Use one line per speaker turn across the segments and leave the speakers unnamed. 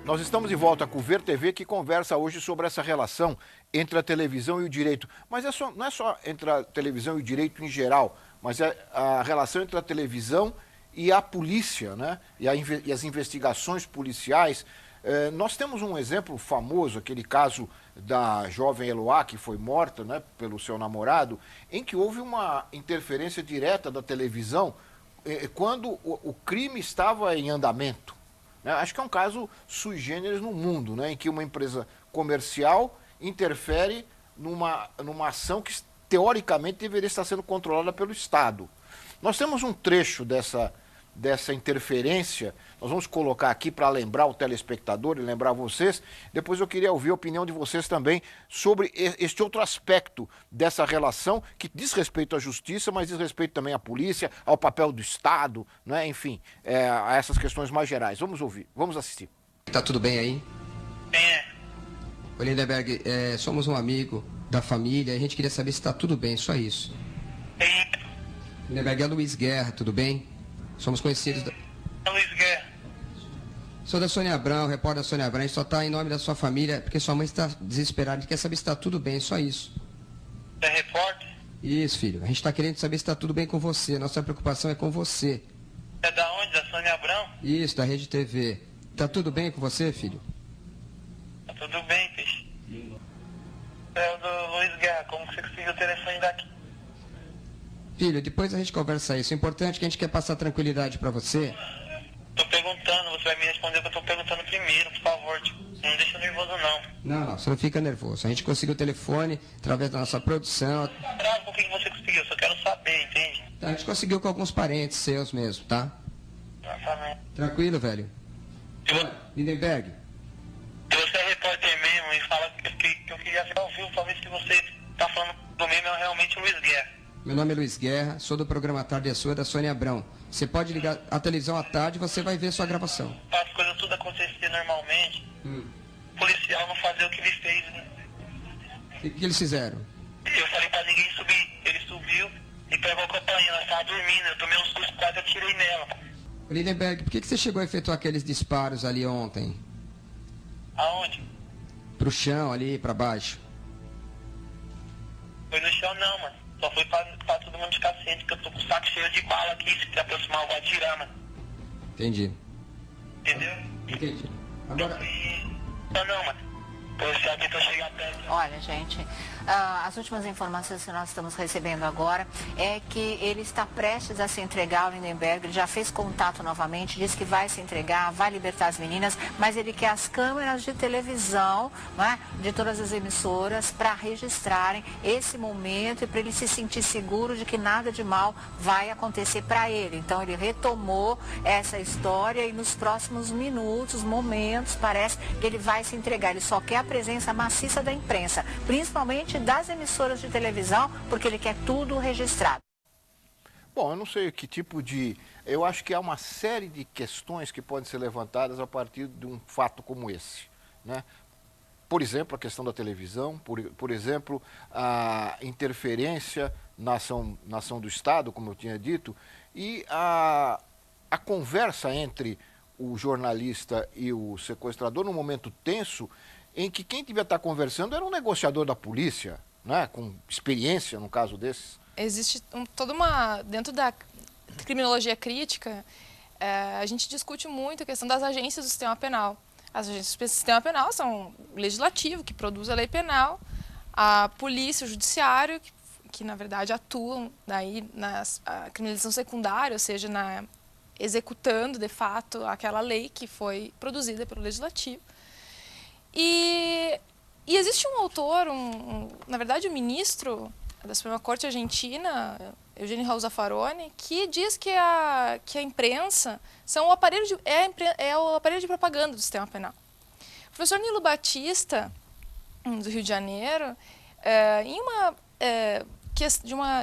Nós estamos de volta com o Ver TV, que conversa hoje sobre essa relação entre a televisão e o direito. Mas não é só entre a televisão e o direito em geral, mas é a relação entre a televisão e a polícia, né? E as investigações policiais. Nós temos um exemplo famoso, aquele caso da jovem Eloá, que foi morta, né, pelo seu namorado, em que houve uma interferência direta da televisão quando o crime estava em andamento. Acho que é um caso sui generis no mundo, né, em que uma empresa comercial interfere numa ação que, teoricamente, deveria estar sendo controlada pelo Estado. Nós temos um trecho dessa interferência, nós vamos colocar aqui para lembrar o telespectador e lembrar vocês. Depois eu queria ouvir a opinião de vocês também sobre este outro aspecto dessa relação que diz respeito à justiça, mas diz respeito também à polícia, ao papel do Estado, né? Enfim, a essas questões mais gerais. Vamos ouvir, vamos assistir.
Tá tudo bem aí?
Bem,
Ô Lindenberg, somos um amigo da família, a gente queria saber se tá tudo bem, só isso.
bem,
Lindenberg, é Luiz Guerra, tudo bem? Somos conhecidos
Luiz Guerra.
Sou da Sônia Abrão, repórter da Sônia Abrão, a gente só tá em nome da sua família, porque sua mãe está desesperada, a gente quer saber se tá tudo bem, só isso.
Você é repórter?
Isso, filho, a gente tá querendo saber se tá tudo bem com você, nossa preocupação é com você.
É da onde? Da Sônia Abrão?
Isso, da Rede TV. Tá tudo bem com você, filho?
Tá tudo bem, peixe. É o do Luiz Guerra, como que você conseguiu o telefone daqui?
Filho, depois a gente conversa isso, o importante é que a gente quer passar tranquilidade pra você.
Tô perguntando, você vai me responder o que eu tô perguntando primeiro, por favor, tipo, não deixa nervoso não.
Não, você não fica nervoso, a gente conseguiu o telefone através da nossa produção.
Bravo, com quem você conseguiu, eu só quero saber, entende?
A gente conseguiu com alguns parentes seus mesmo, tá?
Exatamente.
Tranquilo, velho? Lindenberg,
Se você é repórter mesmo e fala que eu queria ver ao vivo pra ver se você tá falando do mesmo, é realmente o Luiz Guerra.
meu nome é Luiz Guerra, sou do programa Tarde é Sua, da Sônia Abrão. Você pode ligar a televisão à tarde e você vai ver sua gravação.
As coisas tudo acontecer normalmente, o policial não fazer o que ele fez, né?
O que eles fizeram?
Eu falei pra ninguém subir, ele subiu e pegou a companhia, ela tava dormindo, eu tomei uns sustos, quase atirei nela.
Lindenberg, por que você chegou a efetuar aqueles disparos ali ontem?
Aonde?
Pro chão, ali, pra baixo?
Foi no chão não, mano. Só foi pra todo mundo ficar ciente que eu tô com o saco cheio de bala aqui, se aproximar eu vou atirar, mano.
Entendi.
Entendeu?
Entendi. Agora,
Não, mano. O policial tentou chegar perto.
Olha, gente, as últimas informações que nós estamos recebendo agora é que ele está prestes a se entregar ao Lindenberg, ele já fez contato novamente, disse que vai se entregar, vai libertar as meninas, mas ele quer as câmeras de televisão, né, de todas as emissoras para registrarem esse momento e para ele se sentir seguro de que nada de mal vai acontecer para ele. Então ele retomou essa história e nos próximos minutos, momentos, parece que ele vai se entregar. Ele só quer a presença maciça da imprensa, principalmente das emissoras de televisão, porque ele quer tudo registrado.
Bom, eu não sei que tipo de... Eu acho que há uma série de questões que podem ser levantadas a partir de um fato como esse, né? Por exemplo, a questão da televisão, por exemplo, a interferência na ação do Estado, como eu tinha dito, e a conversa entre o jornalista e o sequestrador num momento tenso, em que quem devia estar conversando era um negociador da polícia, né, com experiência no caso desses.
Existe toda uma... Dentro da criminologia crítica, a gente discute muito a questão das agências do sistema penal. As agências do sistema penal são o legislativo, que produz a lei penal, a polícia, o judiciário, que na verdade atuam daí na criminalização secundária, ou seja, executando de fato aquela lei que foi produzida pelo legislativo. E existe um autor, na verdade, um ministro da Suprema Corte Argentina, Eugênio Raul Zaffaroni, que diz que a imprensa são o aparelho o aparelho de propaganda do sistema penal. O professor Nilo Batista, do Rio de Janeiro,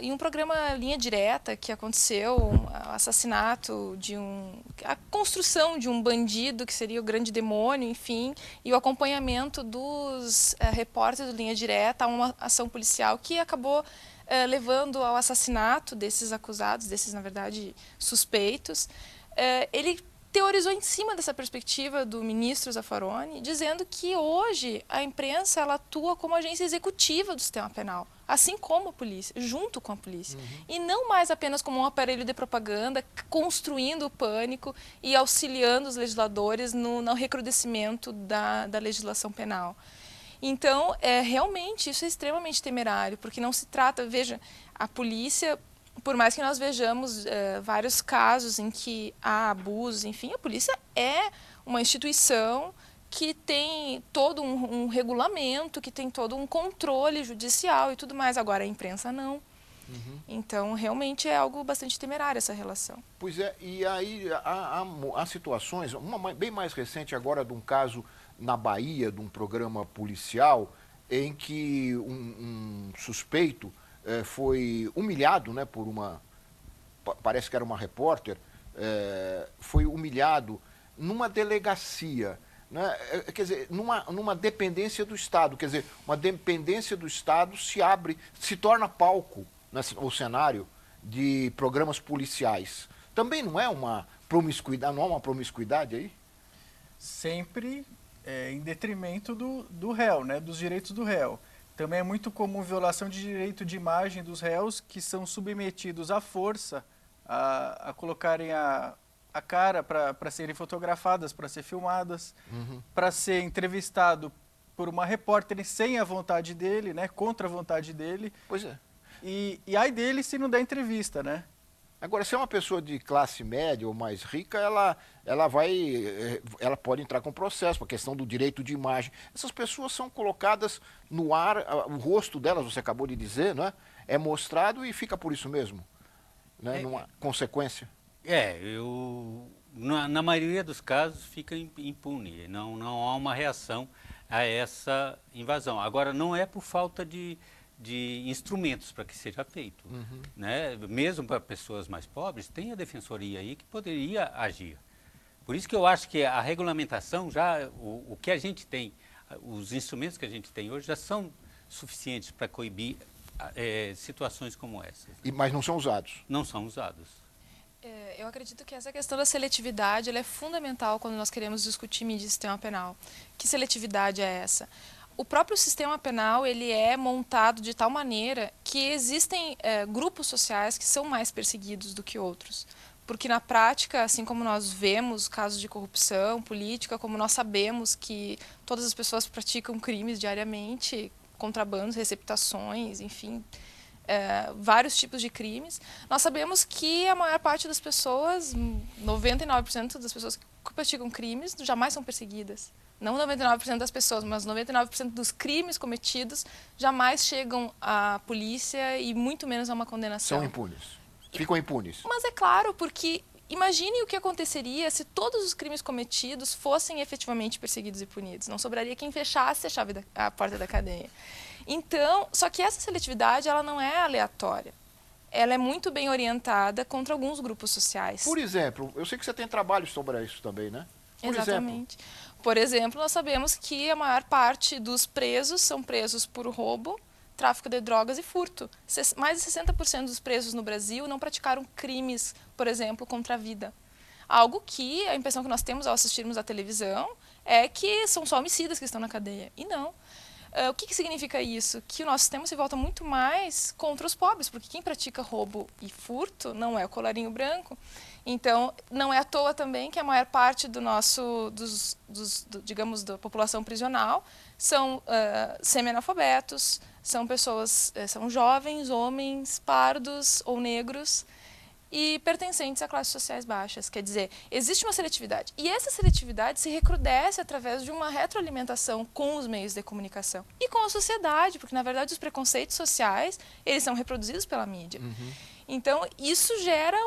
em um programa Linha Direta que aconteceu, o assassinato a construção de um bandido que seria o grande demônio, enfim, e o acompanhamento dos repórteres do Linha Direta a uma ação policial que acabou levando ao assassinato desses acusados, desses, na verdade, suspeitos. Ele teorizou em cima dessa perspectiva do ministro Zaffaroni, dizendo que hoje a imprensa ela atua como agência executiva do sistema penal, assim como a polícia, junto com a polícia. E não mais apenas como um aparelho de propaganda, construindo o pânico e auxiliando os legisladores no recrudescimento da legislação penal. Então, realmente, isso é extremamente temerário, porque não se trata, veja, a polícia, por mais que nós vejamos vários casos em que há abusos, enfim, a polícia é uma instituição que tem todo um regulamento, que tem todo um controle judicial e tudo mais. Agora, a imprensa não. Então, realmente é algo bastante temerário essa relação.
Pois é, e aí há situações, uma bem mais recente agora de um caso na Bahia, de um programa policial, em que um suspeito foi humilhado, né, por parece que era uma repórter, foi humilhado numa delegacia, né, quer dizer, numa dependência do Estado, quer dizer, uma dependência do Estado se torna palco, né, o cenário de programas policiais. Também não é uma promiscuidade aí?
Sempre em detrimento do réu, né, dos direitos do réu. Também é muito comum violação de direito de imagem dos réus que são submetidos à força a colocarem a cara para serem fotografadas, para ser filmadas, para ser entrevistado por uma repórter sem a vontade dele, né, contra a vontade dele.
Pois é.
E ai dele se não der entrevista, né?
Agora, se é uma pessoa de classe média ou mais rica, ela pode entrar com processo, por questão do direito de imagem. Essas pessoas são colocadas no ar, o rosto delas, você acabou de dizer, não é? É mostrado e fica por isso mesmo, né? Numa consequência.
Na maioria dos casos fica impune, não há uma reação a essa invasão. Agora, não é por falta de instrumentos para que seja feito. Né? Mesmo para pessoas mais pobres, tem a defensoria aí que poderia agir. Por isso que eu acho que a regulamentação, o que a gente tem, os instrumentos que a gente tem hoje já são suficientes para coibir situações como essas.
Mas não são usados?
Não são usados.
Eu acredito que essa questão da seletividade ela é fundamental quando nós queremos discutir mídia e sistema penal. Que seletividade é essa? O próprio sistema penal ele é montado de tal maneira que existem grupos sociais que são mais perseguidos do que outros. Porque na prática, assim como nós vemos casos de corrupção política, como nós sabemos que todas as pessoas praticam crimes diariamente, contrabandos, receptações, enfim, vários tipos de crimes, nós sabemos que a maior parte das pessoas, 99% das pessoas que praticam crimes, jamais são perseguidas. Não 99% das pessoas, mas 99% dos crimes cometidos jamais chegam à polícia e muito menos a uma condenação.
São impunes. Ficam impunes.
Mas é claro, porque imagine o que aconteceria se todos os crimes cometidos fossem efetivamente perseguidos e punidos. Não sobraria quem fechasse a porta da cadeia. Então, só que essa seletividade ela não é aleatória. Ela é muito bem orientada contra alguns grupos sociais.
Por exemplo, eu sei que você tem trabalho sobre isso também, né?
Exatamente. Por exemplo, nós sabemos que a maior parte dos presos são presos por roubo, tráfico de drogas e furto. Mais de 60% dos presos no Brasil não praticaram crimes, por exemplo, contra a vida. Algo que a impressão que nós temos ao assistirmos à televisão é que são só homicidas que estão na cadeia. E não. O que significa isso? Que o nosso sistema se volta muito mais contra os pobres, porque quem pratica roubo e furto não é o colarinho branco. Então, não é à toa também que a maior parte digamos, da população prisional são semi-analfabetos, são pessoas, são jovens, homens, pardos ou negros e pertencentes a classes sociais baixas. Quer dizer, existe uma seletividade. E essa seletividade se recrudesce através de uma retroalimentação com os meios de comunicação e com a sociedade, porque, na verdade, os preconceitos sociais, eles são reproduzidos pela mídia. Então, isso gera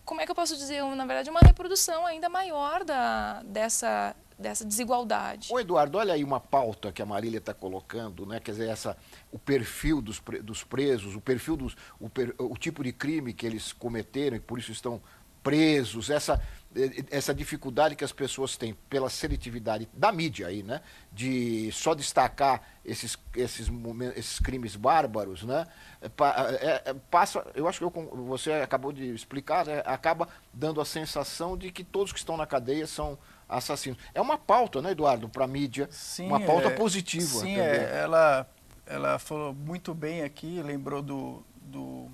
como é que eu posso dizer, na verdade, uma reprodução ainda maior dessa desigualdade.
Ô Eduardo, olha aí uma pauta que a Marília está colocando, né? Quer dizer, o perfil dos presos, o tipo de crime que eles cometeram e por isso estão presos, essa dificuldade que as pessoas têm pela seletividade da mídia aí, né? De só destacar esses crimes bárbaros, né? Passa, eu acho que você acabou de explicar, né? Acaba dando a sensação de que todos que estão na cadeia são assassinos. É uma pauta, né, Eduardo, para a mídia,
sim,
uma pauta positiva.
Sim, ela falou muito bem aqui, lembrou do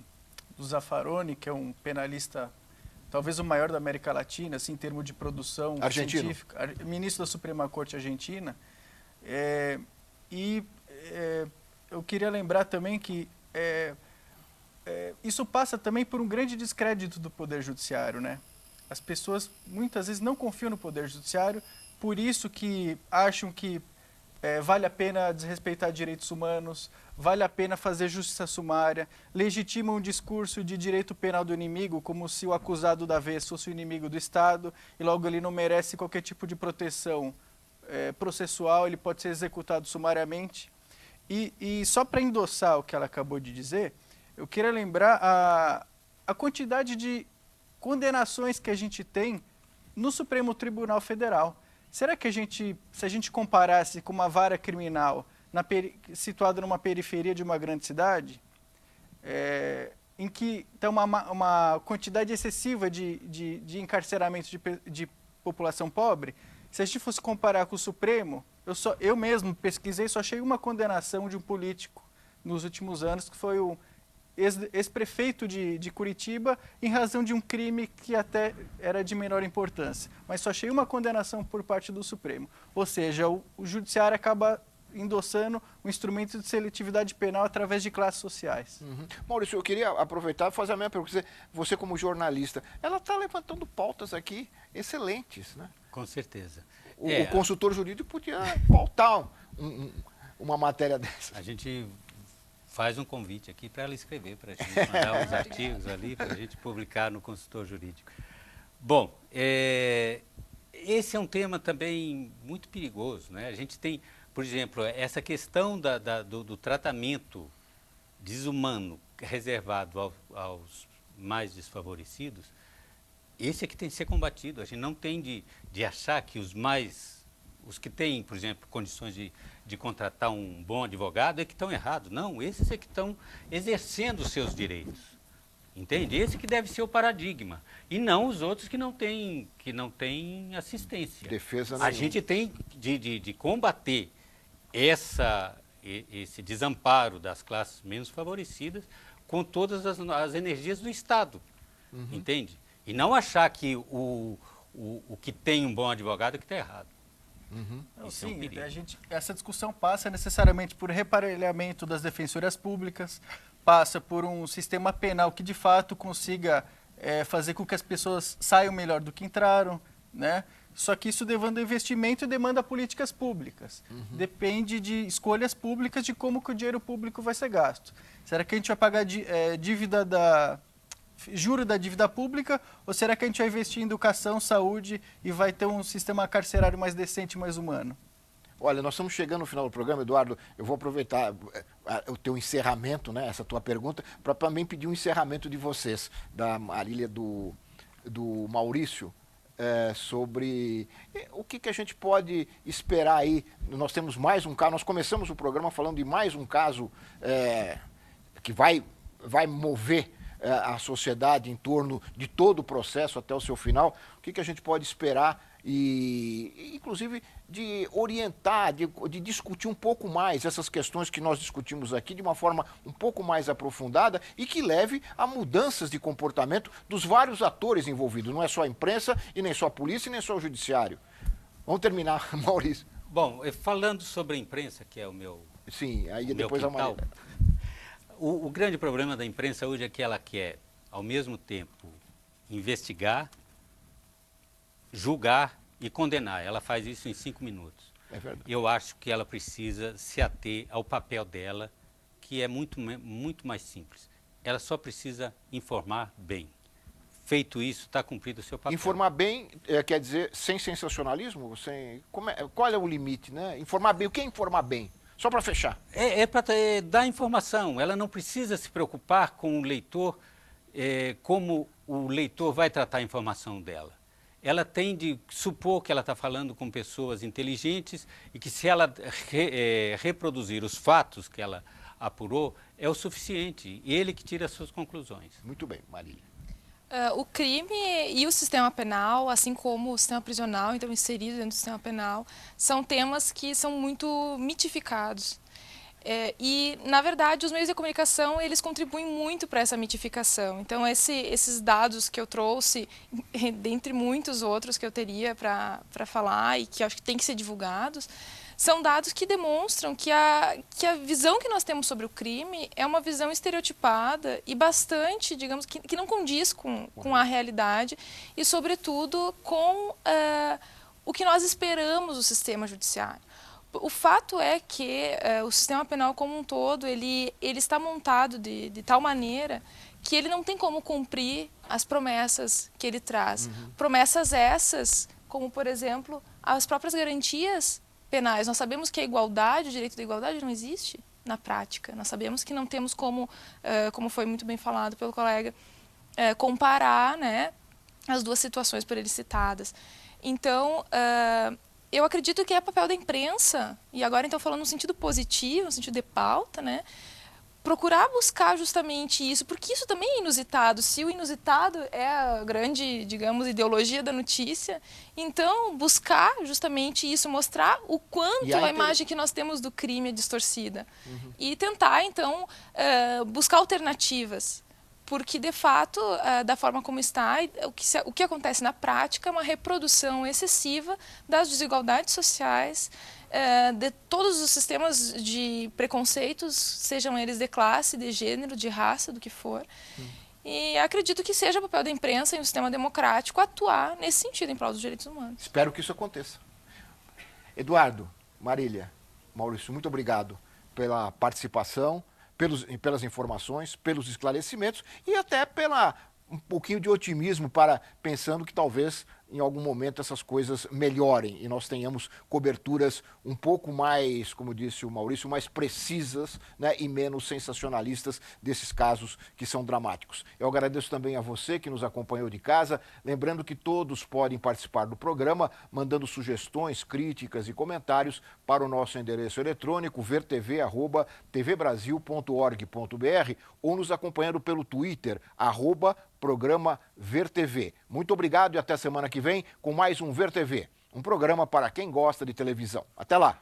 Zaffaroni, que é um penalista, talvez o maior da América Latina, assim, em termos de produção científica, ministro da Suprema Corte Argentina. Eu queria lembrar também que isso passa também por um grande descrédito do Poder Judiciário, né? As pessoas muitas vezes não confiam no Poder Judiciário, por isso que acham que vale a pena desrespeitar direitos humanos, vale a pena fazer justiça sumária, legitimam um discurso de direito penal do inimigo, como se o acusado da vez fosse o inimigo do Estado, e logo ele não merece qualquer tipo de proteção processual, ele pode ser executado sumariamente. E só para endossar o que ela acabou de dizer, eu queria lembrar a quantidade de condenações que a gente tem no Supremo Tribunal Federal. Será que se a gente comparasse com uma vara criminal situada numa periferia de uma grande cidade, em que tem uma quantidade excessiva de encarceramento de população pobre, se a gente fosse comparar com o Supremo, eu mesmo pesquisei, só achei uma condenação de um político nos últimos anos, que foi o ex-prefeito de Curitiba, em razão de um crime que até era de menor importância. Mas só achei uma condenação por parte do Supremo. Ou seja, o Judiciário acaba endossando um instrumento de seletividade penal através de classes sociais.
Uhum. Maurício, eu queria aproveitar e fazer a minha pergunta. Você como jornalista, ela está levantando pautas aqui excelentes, né?
Com certeza.
O consultor jurídico podia pautar uma matéria dessa.
A gente faz um convite aqui para ela escrever, para a gente mandar uns artigos ali, para a gente publicar no consultor jurídico. Bom, esse é um tema também muito perigoso, né? A gente tem, por exemplo, essa questão do tratamento desumano reservado aos mais desfavorecidos. Esse é que tem que ser combatido. A gente não tem de achar que os que têm, por exemplo, condições de contratar um bom advogado é que estão errados. Não, esses é que estão exercendo os seus direitos. Entende? Esse que deve ser o paradigma. E não os outros que não têm assistência.
Defesa nenhuma.
A gente tem de combater esse desamparo das classes menos favorecidas com todas as energias do Estado. Uhum. Entende? E não achar que o que tem um bom advogado é que está errado.
Uhum. Sim, essa discussão passa necessariamente por reparelhamento das defensorias públicas, passa por um sistema penal que de fato consiga fazer com que as pessoas saiam melhor do que entraram, né? Só que isso demanda investimento e demanda políticas públicas. Uhum. Depende de escolhas públicas de como que o dinheiro público vai ser gasto. Será que a gente vai pagar juro da dívida pública, ou será que a gente vai investir em educação, saúde e vai ter um sistema carcerário mais decente, mais humano?
Olha, nós estamos chegando no final do programa, Eduardo. Eu vou aproveitar o teu encerramento, né, essa tua pergunta, para também pedir um encerramento de vocês, da Marília, do Maurício, sobre o que a gente pode esperar aí. Nós temos mais um caso, nós começamos o programa falando de mais um caso que vai mover a sociedade em torno de todo o processo até o seu final. O que a gente pode esperar e inclusive de orientar, de discutir um pouco mais essas questões que nós discutimos aqui de uma forma um pouco mais aprofundada e que leve a mudanças de comportamento dos vários atores envolvidos. Não é só a imprensa e nem só a polícia e nem só o judiciário. Vamos terminar, Maurício.
Bom, falando sobre a imprensa, que é o meu
Sim, aí depois a Marília.
O grande problema da imprensa hoje é que ela quer, ao mesmo tempo, investigar, julgar e condenar. Ela faz isso em 5 minutos.
É verdade.
Eu acho que ela precisa se ater ao papel dela, que é muito mais simples. Ela só precisa informar bem. Feito isso, está cumprido o seu papel.
Informar bem quer dizer sem sensacionalismo? Qual é o limite, né? Informar bem, o que é informar bem? Só para fechar.
É para dar informação. Ela não precisa se preocupar com o leitor, como o leitor vai tratar a informação dela. ela tem de supor que ela está falando com pessoas inteligentes e que se ela reproduzir os fatos que ela apurou, é o suficiente. Ele que tira as suas conclusões.
Muito bem, Marília.
O crime e o sistema penal, assim como o sistema prisional, então inserido dentro do sistema penal, são temas que são muito mitificados. E, na verdade, os meios de comunicação, eles contribuem muito para essa mitificação. Então, esses dados que eu trouxe, dentre muitos outros que eu teria para falar e que acho que tem que ser divulgados, são dados que demonstram que a visão que nós temos sobre o crime é uma visão estereotipada e bastante, digamos, que não condiz com a realidade e, sobretudo, com o que nós esperamos do sistema judiciário. O fato é que o sistema penal como um todo, ele está montado de tal maneira que ele não tem como cumprir as promessas que ele traz. Promessas essas, como, por exemplo, as próprias garantias penais. Nós sabemos que a igualdade, o direito da igualdade não existe na prática. Nós sabemos que não temos como foi muito bem falado pelo colega, comparar, né, as duas situações por ele citadas. Então, eu acredito que é papel da imprensa, e agora então falando no sentido positivo, no sentido de pauta, né, procurar buscar justamente isso, porque isso também é inusitado. Se o inusitado é a grande, digamos, ideologia da notícia, então buscar justamente isso, mostrar o quanto a imagem que nós temos do crime é distorcida. E tentar, então, buscar alternativas. Porque, de fato, da forma como está, o que acontece na prática é uma reprodução excessiva das desigualdades sociais, de todos os sistemas de preconceitos, sejam eles de classe, de gênero, de raça, do que for. E acredito que seja o papel da imprensa em um sistema democrático atuar nesse sentido, em prol dos direitos humanos.
Espero que isso aconteça. Eduardo, Marília, Maurício, muito obrigado pela participação, pelas informações, pelos esclarecimentos e até pela um pouquinho de otimismo para pensando que talvez em algum momento essas coisas melhorem e nós tenhamos coberturas um pouco mais, como disse o Maurício, mais precisas, né, e menos sensacionalistas desses casos que são dramáticos. Eu agradeço também a você que nos acompanhou de casa, lembrando que todos podem participar do programa, mandando sugestões, críticas e comentários para o nosso endereço eletrônico vertv@tvbrasil.org.br ou nos acompanhando pelo Twitter, @programa VerTV. Muito obrigado e até semana que vem com mais um VerTV, um programa para quem gosta de televisão. Até lá!